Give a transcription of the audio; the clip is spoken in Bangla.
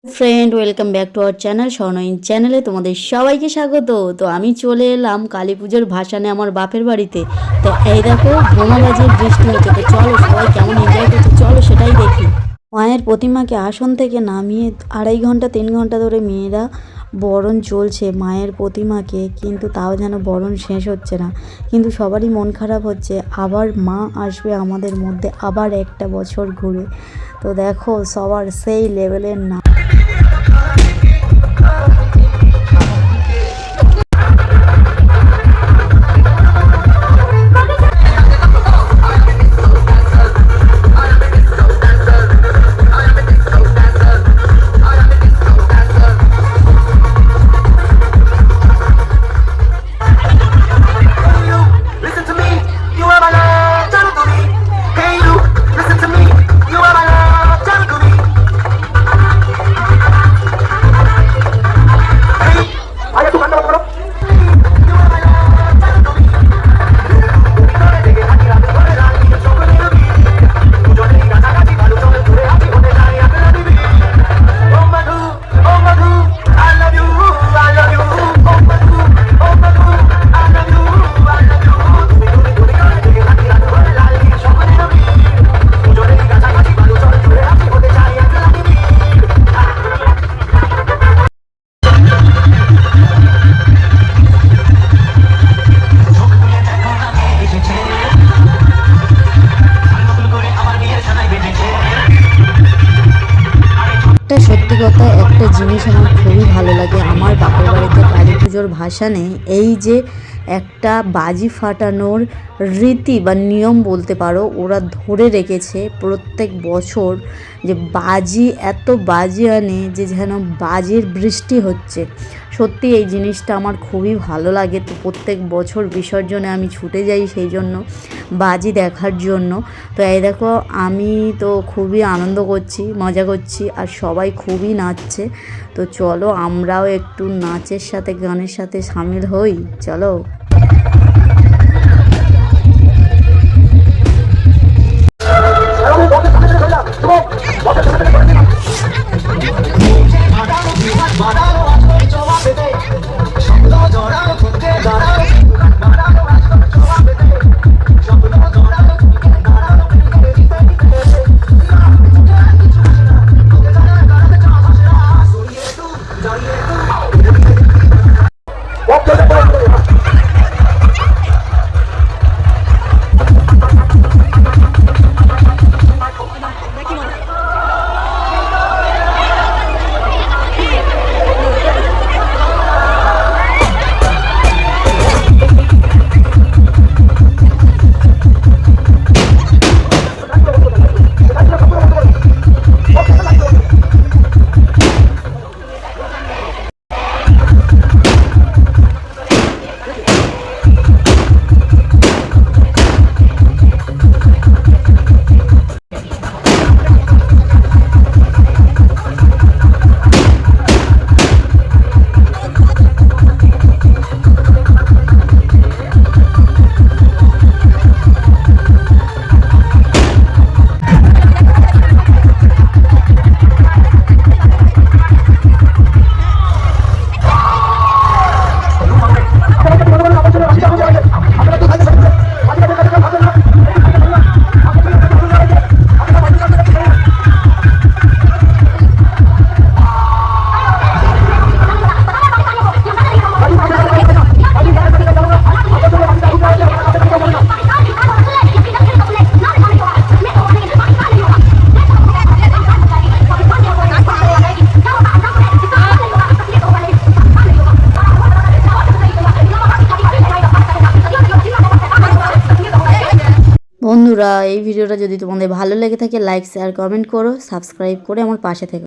Friend, welcome back to our channel স্বর্ণয়িন চ্যানেলে তোমাদের সবাইকে স্বাগত। তো আমি চলে এলাম কালী পুজোর ভাসানে আমার বাপের বাড়িতে। তো এই দেখো বোমাবাজির বৃষ্টি হচ্ছে, তো চলো সবাই কেমন এনজয় করছে চলো সেটাই দেখি। মায়ের প্রতিমাকে আসন থেকে নামিয়ে 2.5 ঘন্টা 3 ঘন্টা ধরে মেয়েরা বরণ চলছে মায়ের প্রতিমাকে, কিন্তু তাও যেন বরণ শেষ হচ্ছে না। কিন্তু সবারই মন খারাপ হচ্ছে, আবার মা আসবে আমাদের মধ্যে আবার একটা বছর ঘুরে। তো দেখো সবার সেই লেভেলের না। সত্যি কথা, একটা জিনিস আমার খুবই ভালো লাগে আমার বাপের বাড়িতে কালী পুজোর ভাসানে, এই যে একটা বাজি ফাটানোর রীতি বা নিয়ম বলতে পারো ওরা ধরে রেখেছে প্রত্যেক বছর, যে বাজি এত বাজি আনে যে যেন বাজির বৃষ্টি হচ্ছে। সত্যি এই জিনিসটা আমার খুবই ভালো লাগে। তো প্রত্যেক বছর বিসর্জনে আমি ছুটে যাই সেই জন্য বাজি দেখার জন্য। তো এই দেখো আমি তো খুবই আনন্দ করছি, মজা করছি, আর সবাই খুবই নাচছে। তো চলো আমরাও একটু নাচের সাথে গানের সাথে সামিল হই, চলো। বন্ধুরা, এই ভিডিওটা যদি তোমাদের ভালো লেগে থাকে লাইক শেয়ার কমেন্ট করো, সাবস্ক্রাইব করে আমার পাশে থেকো।